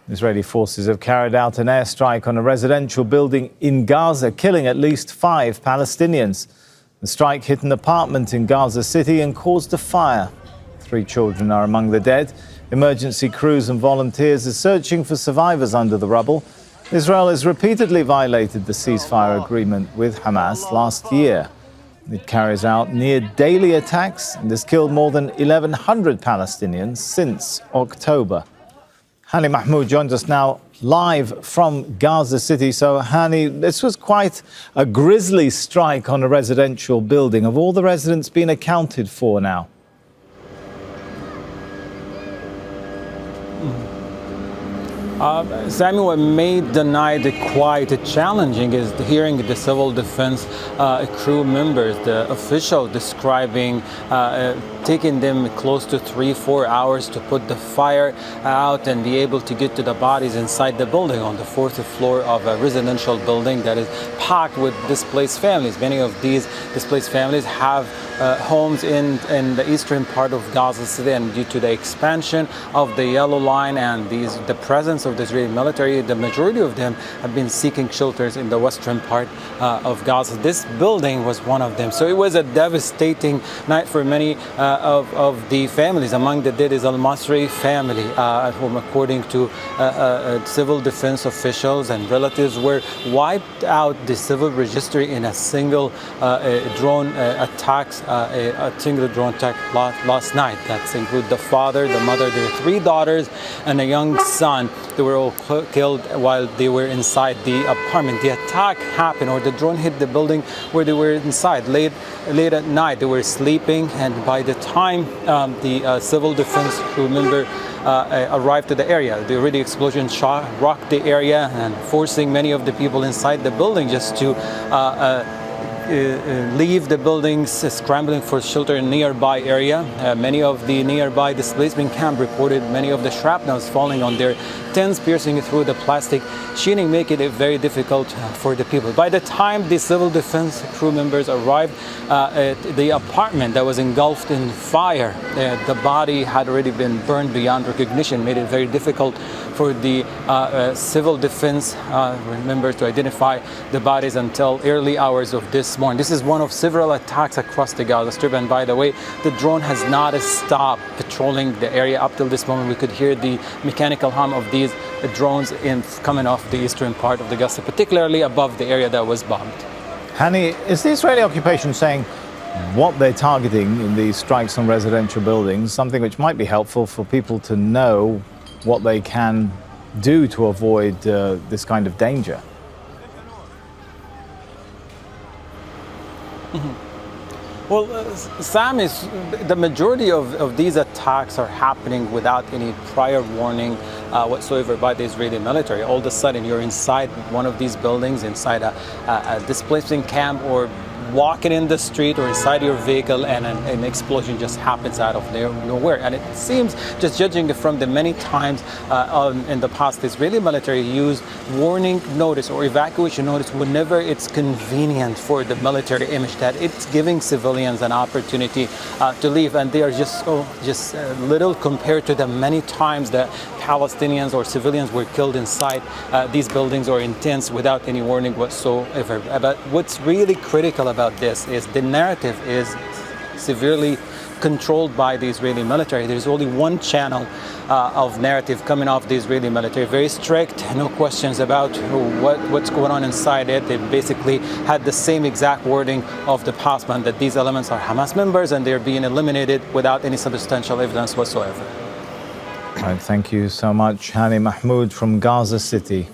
Israeli forces have carried out an airstrike on a residential building in Gaza, killing at least 5 Palestinians. The strike hit an apartment in Gaza City and caused a fire. 3 children are among the dead. Emergency crews and volunteers are searching for survivors under the rubble. Israel has repeatedly violated the ceasefire agreement with Hamas last year. It carries out near-daily attacks and has killed more than 1,100 Palestinians since October. Hani Mahmoud joins us now live from Gaza City. So, Hani, this was quite a grisly strike on a residential building. Have all the residents been accounted for now? Samuel, what made the night quite challenging is hearing the civil defense crew members, the official describing taking them close to 3-4 hours to put the fire out and be able to get to the bodies inside the building on the 4th floor of a residential building that is packed with displaced families. Many of these displaced families have homes in the eastern part of Gaza City, and due to the expansion of the yellow line and the presence of the Israeli military, the majority of them have been seeking shelters in the western part of Gaza. This building was one of them. So it was a devastating night for many of the families. Among the dead is Al-Masri family, whom, according to civil defense officials and relatives, were wiped out the civil registry in a single drone attack last night. That includes the father, the mother, their 3 daughters, and a young son. They were all killed while they were inside the apartment. The attack happened, or the drone hit the building where they were inside late at night. They were sleeping, and by the time the civil defense crew member arrived to the area, the already explosion rocked the area and forcing many of the people inside the building just to leave the buildings, scrambling for shelter in nearby area. Many of the nearby displacement camp reported many of the shrapnels falling on their tents, piercing through the plastic sheeting, making it very difficult for the people. By the time the civil defense crew members arrived at the apartment that was engulfed in fire, the body had already been burned beyond recognition, made it very difficult for the civil defense members to identify the bodies until early hours of this morning. This is one of several attacks across the Gaza Strip, and by the way, the drone has not stopped patrolling the area up till this moment. We could hear the mechanical hum of these drones coming off the eastern part of the Gaza, particularly above the area that was bombed. Hani, is the Israeli occupation saying what they're targeting in these strikes on residential buildings, something which might be helpful for people to know what they can do to avoid this kind of danger? Well, Sam, the majority of these attacks are happening without any prior warning whatsoever by the Israeli military. All of a sudden, you're inside one of these buildings, inside a displacement camp, or walking in the street or inside your vehicle, and an explosion just happens out of nowhere. And it seems, just judging from the many times in the past, the Israeli military used warning notice or evacuation notice whenever it's convenient for the military image, that it's giving civilians an opportunity to leave, and they are just little compared to the many times that Palestinians or civilians were killed inside these buildings or in tents without any warning whatsoever. But what's really critical about this is the narrative is severely controlled by the Israeli military. There's only one channel of narrative coming off the Israeli military, very strict, no questions about what's going on inside it. They basically had the same exact wording of the past one, that these elements are Hamas members and they're being eliminated without any substantial evidence whatsoever. Right, thank you so much, Hani Mahmoud from Gaza City.